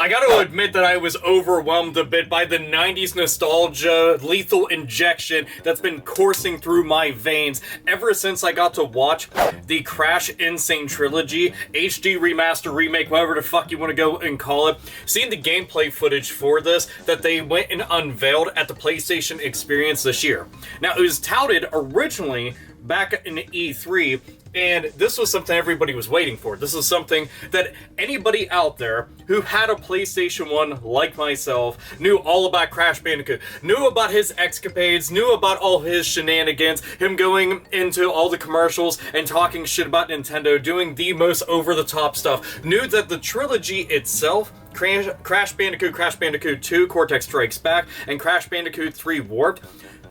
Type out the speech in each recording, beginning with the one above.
I gotta admit that I was overwhelmed a bit by the 90s nostalgia, lethal injection that's been coursing through my veins ever since I got to watch the Crash N Sane Trilogy, HD remaster, remake, whatever the fuck you want to go and call it. Seeing the gameplay footage for this that they went and unveiled at the PlayStation Experience this year. Now, it was touted originally back in E3, and this was something everybody was waiting for. This is something that anybody out there who had a PlayStation 1 like myself knew all about Crash Bandicoot, knew about his escapades, knew about all his shenanigans, him going into all the commercials and talking shit about Nintendo, doing the most over-the-top stuff, knew that the trilogy itself, Crash Bandicoot, Crash Bandicoot 2, Cortex Strikes Back, and Crash Bandicoot 3 Warped,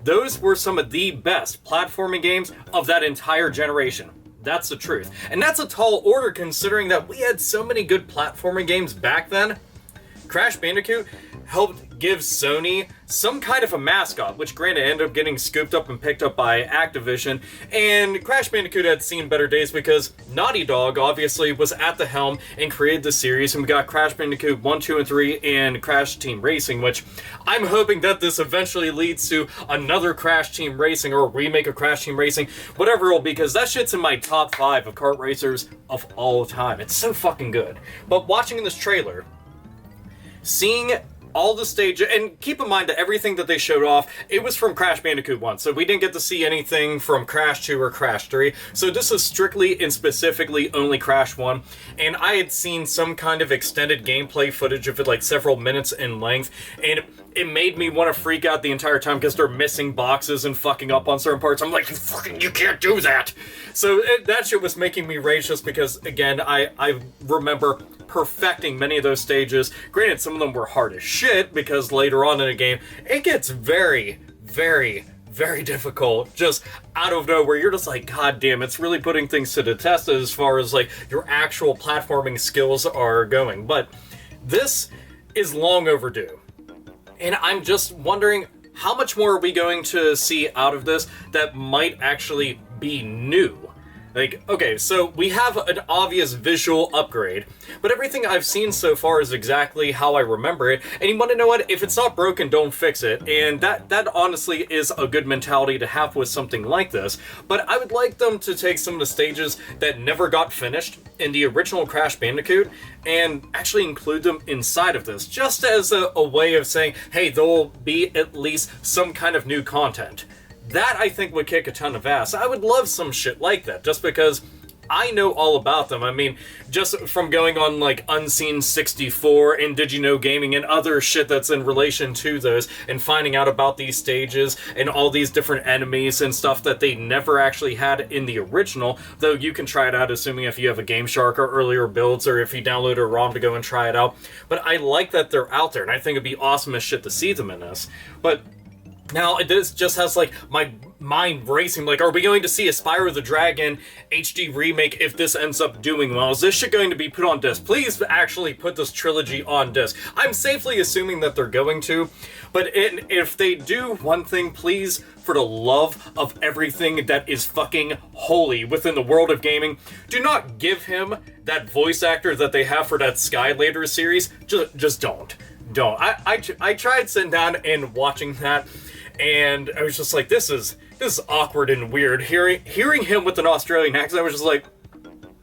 those were some of the best platforming games of that entire generation. That's the truth. And that's a tall order considering that we had so many good platforming games back then. Crash Bandicoot helped give Sony some kind of a mascot, which granted ended up getting scooped up and picked up by Activision, and Crash Bandicoot had seen better days because Naughty Dog obviously was at the helm and created the series, and we got Crash Bandicoot 1, 2, and 3 and Crash Team Racing, which I'm hoping that this eventually leads to another Crash Team Racing or a remake of Crash Team Racing, whatever it will be, because that shit's in my top 5 of kart racers of all time. It's so fucking good. But watching this trailer, seeing all the stages, and keep in mind that everything that they showed off, it was from Crash Bandicoot 1, so we didn't get to see anything from Crash 2 or Crash 3, so this is strictly and specifically only Crash 1, and I had seen some kind of extended gameplay footage of it, like several minutes in length, and it made me want to freak out the entire time because they're missing boxes and fucking up on certain parts. I'm like, you can't do that! So that shit was making me rage just because, again, I remember perfecting many of those stages. Granted, some of them were hard as shit because later on in the game, it gets very, very, very difficult just out of nowhere. You're just like, god damn, it's really putting things to the test as far as like your actual platforming skills are going. But this is long overdue. And I'm just wondering, how much more are we going to see out of this that might actually be new? Like, okay, so we have an obvious visual upgrade, but everything I've seen so far is exactly how I remember it, and you want to know what? If it's not broken, don't fix it, and that honestly is a good mentality to have with something like this, but I would like them to take some of the stages that never got finished in the original Crash Bandicoot and actually include them inside of this, just as a way of saying, hey, there'll be at least some kind of new content. That, I think, would kick a ton of ass. I would love some shit like that, just because I know all about them. I mean, just from going on, like, Unseen 64 and Did You Know Gaming and other shit that's in relation to those, and finding out about these stages and all these different enemies and stuff that they never actually had in the original, though you can try it out assuming if you have a Game Shark or earlier builds, or if you download a ROM to go and try it out. But I like that they're out there, and I think it'd be awesome as shit to see them in this. But now, this just has, like, my mind racing, like, are we going to see a Spyro the Dragon HD remake if this ends up doing well? Is this shit going to be put on disc? Please actually put this trilogy on disc. I'm safely assuming that they're going to, but if they do one thing, please, for the love of everything that is fucking holy within the world of gaming, do not give him that voice actor that they have for that Skylander series. Just don't. I tried sitting down and watching that, and I was just like, this is awkward and weird. Hearing him with an Australian accent, I was just like,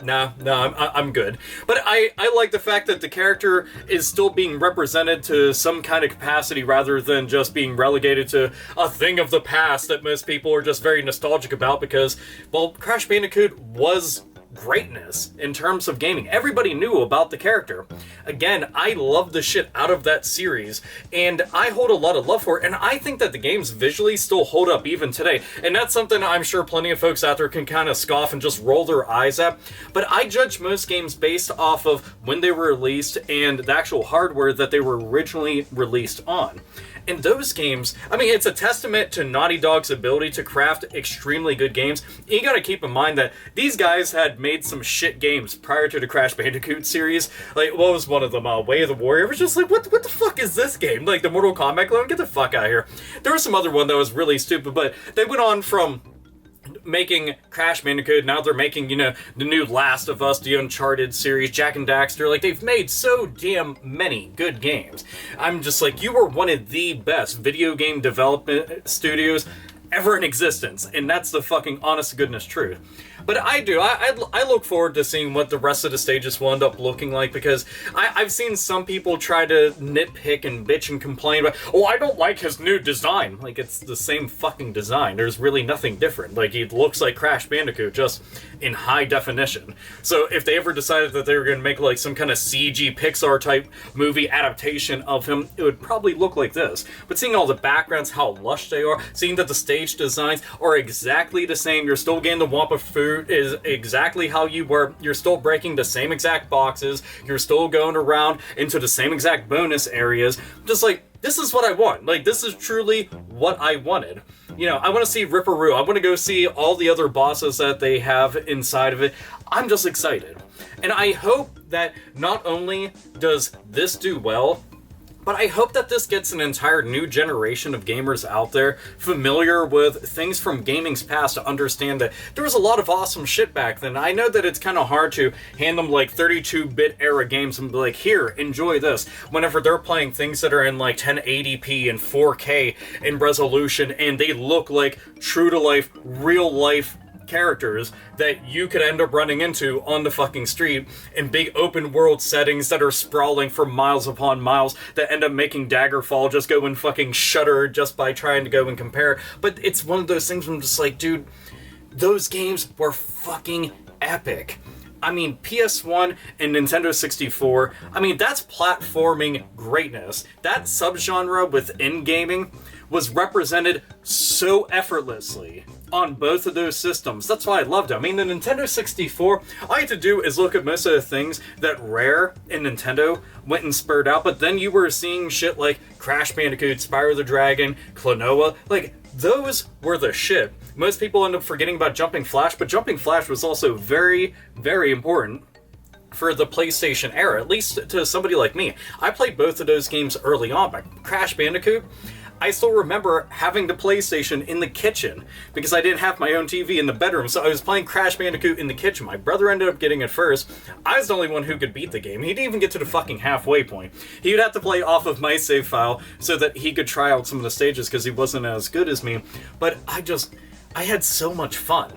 nah, I'm good. But I like the fact that the character is still being represented to some kind of capacity rather than just being relegated to a thing of the past that most people are just very nostalgic about because, well, Crash Bandicoot was greatness in terms of gaming. Everybody knew about the character. Again, I love the shit out of that series, and I hold a lot of love for it, and I think that the games visually still hold up even today, and that's something I'm sure plenty of folks out there can kind of scoff and just roll their eyes at, but I judge most games based off of when they were released and the actual hardware that they were originally released on. And those games, I mean, it's a testament to Naughty Dog's ability to craft extremely good games. You gotta keep in mind that these guys had made some shit games prior to the Crash Bandicoot series. Like, what was one of them? Way of the Warrior? It was just like, what the fuck is this game? Like, the Mortal Kombat clone? Get the fuck out of here. There was some other one that was really stupid, but they went on from making Crash Bandicoot, now they're making, you know, the new Last of Us, the Uncharted series, Jak and Daxter. Like, they've made so damn many good games. I'm just like, you are one of the best video game development studios ever in existence, and that's the fucking honest to goodness truth. But I look forward to seeing what the rest of the stages will end up looking like, because I've seen some people try to nitpick and bitch and complain about, oh, I don't like his new design. Like, it's the same fucking design. There's really nothing different. Like, he looks like Crash Bandicoot, just in high definition. So if they ever decided that they were going to make, like, some kind of CG Pixar-type movie adaptation of him, it would probably look like this. But seeing all the backgrounds, how lush they are, seeing that the stage designs are exactly the same, you're still getting the Wampa food, is exactly how you were. You're still breaking the same exact boxes. You're still going around into the same exact bonus areas. Just like, this is what I want. Like, this is truly what I wanted. You know, I want to see Ripperoo. I want to go see all the other bosses that they have inside of it. I'm just excited. And I hope that not only does this do well, but I hope that this gets an entire new generation of gamers out there familiar with things from gaming's past to understand that there was a lot of awesome shit back then. I know that it's kind of hard to hand them like 32-bit era games and be like, here, enjoy this, whenever they're playing things that are in like 1080p and 4K in resolution, and they look like true-to-life, real-life characters that you could end up running into on the fucking street in big open world settings that are sprawling for miles upon miles that end up making Daggerfall just go and fucking shudder just by trying to go and compare. But it's one of those things where I'm just like, dude, those games were fucking epic. I mean, PS1 and Nintendo 64, I mean, that's platforming greatness. That subgenre within gaming was represented so effortlessly on both of those systems. That's why I loved it. I mean, the Nintendo 64, all I had to do is look at most of the things that Rare and Nintendo went and spurred out, but then you were seeing shit like Crash Bandicoot, Spyro the Dragon, Klonoa, like, those were the shit. Most people end up forgetting about Jumping Flash, but Jumping Flash was also very, very important for the PlayStation era, at least to somebody like me. I played both of those games early on, but Crash Bandicoot, I still remember having the PlayStation in the kitchen because I didn't have my own TV in the bedroom, so I was playing Crash Bandicoot in the kitchen. My brother ended up getting it first. I was the only one who could beat the game. He didn't even get to the fucking halfway point. He would have to play off of my save file so that he could try out some of the stages because he wasn't as good as me. But I had so much fun.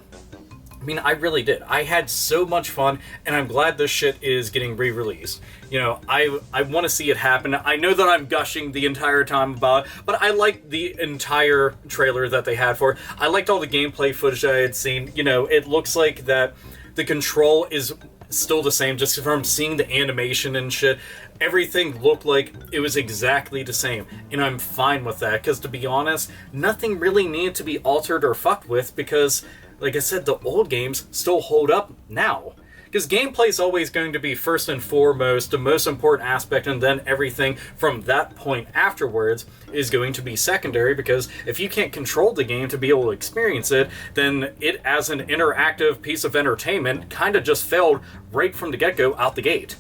I mean, I really did. I had so much fun, and I'm glad this shit is getting re-released. You know, I want to see it happen. I know that I'm gushing the entire time about it, but I liked the entire trailer that they had for it. I liked all the gameplay footage that I had seen. You know, it looks like that the control is still the same, just from seeing the animation and shit. Everything looked like it was exactly the same, and I'm fine with that, because to be honest, nothing really needed to be altered or fucked with, because like I said, the old games still hold up now. Because gameplay is always going to be first and foremost the most important aspect, and then everything from that point afterwards is going to be secondary, because if you can't control the game to be able to experience it, then it as an interactive piece of entertainment kind of just failed right from the get-go out the gate.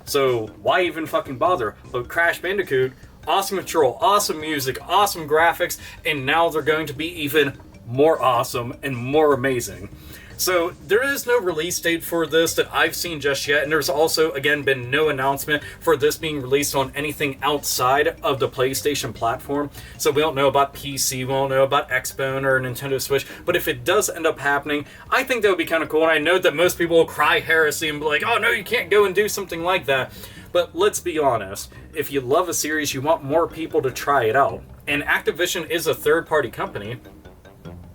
So why even fucking bother? But Crash Bandicoot, awesome control, awesome music, awesome graphics, and now they're going to be even more awesome and more amazing. So there is no release date for this that I've seen just yet, and there's also, again, been no announcement for this being released on anything outside of the PlayStation platform. So we don't know about PC, we don't know about Xbone or Nintendo Switch, but if it does end up happening, I think that would be kind of cool, and I know that most people will cry heresy and be like, oh no, you can't go and do something like that. But let's be honest, if you love a series, you want more people to try it out. And Activision is a third-party company,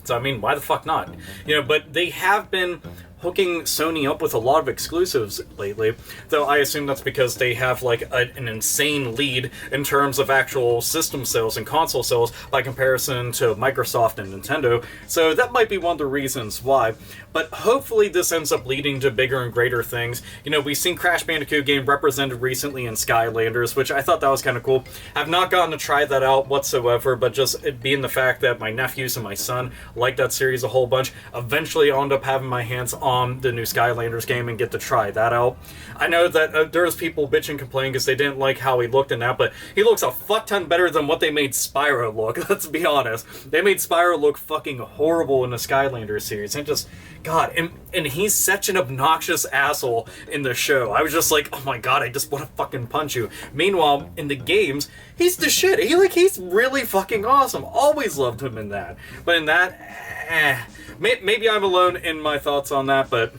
so, I mean, why the fuck not? You know, but they have been hooking Sony up with a lot of exclusives lately, though I assume that's because they have, like, an insane lead in terms of actual system sales and console sales by comparison to Microsoft and Nintendo, so that might be one of the reasons why. But hopefully this ends up leading to bigger and greater things. You know, we've seen Crash Bandicoot game represented recently in Skylanders, which I thought that was kind of cool. I've not gotten to try that out whatsoever, but just it being the fact that my nephews and my son like that series a whole bunch, eventually I'll end up having my hands on the new Skylanders game and get to try that out. I know that there's people bitching and complaining because they didn't like how he looked in that, but he looks a fuck ton better than what they made Spyro look, let's be honest. They made Spyro look fucking horrible in the Skylanders series, and just, God, and he's such an obnoxious asshole in the show. I was just like, oh my god, I just want to fucking punch you. Meanwhile, in the games, he's the shit. He's really fucking awesome. Always loved him in that. But in that, maybe I'm alone in my thoughts on that, but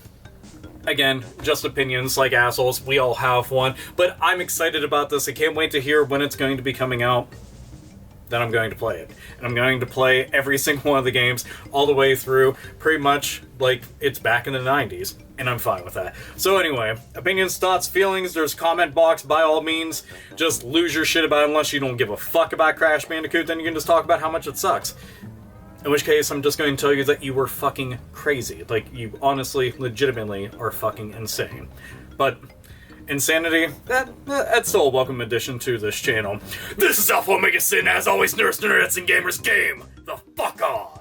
again, just opinions like assholes. We all have one. But I'm excited about this. I can't wait to hear when it's going to be coming out. Then I'm going to play it. And I'm going to play every single one of the games all the way through, pretty much like it's back in the 90s. And I'm fine with that. So anyway, opinions, thoughts, feelings, there's a comment box. By all means, just lose your shit about it unless you don't give a fuck about Crash Bandicoot. Then you can just talk about how much it sucks. In which case, I'm just going to tell you that you were fucking crazy. Like, you honestly, legitimately are fucking insane. But insanity, that's still a welcome addition to this channel. This is AlphaOmegaSin, as always, nerds, nerdettes, and gamers game the fuck on!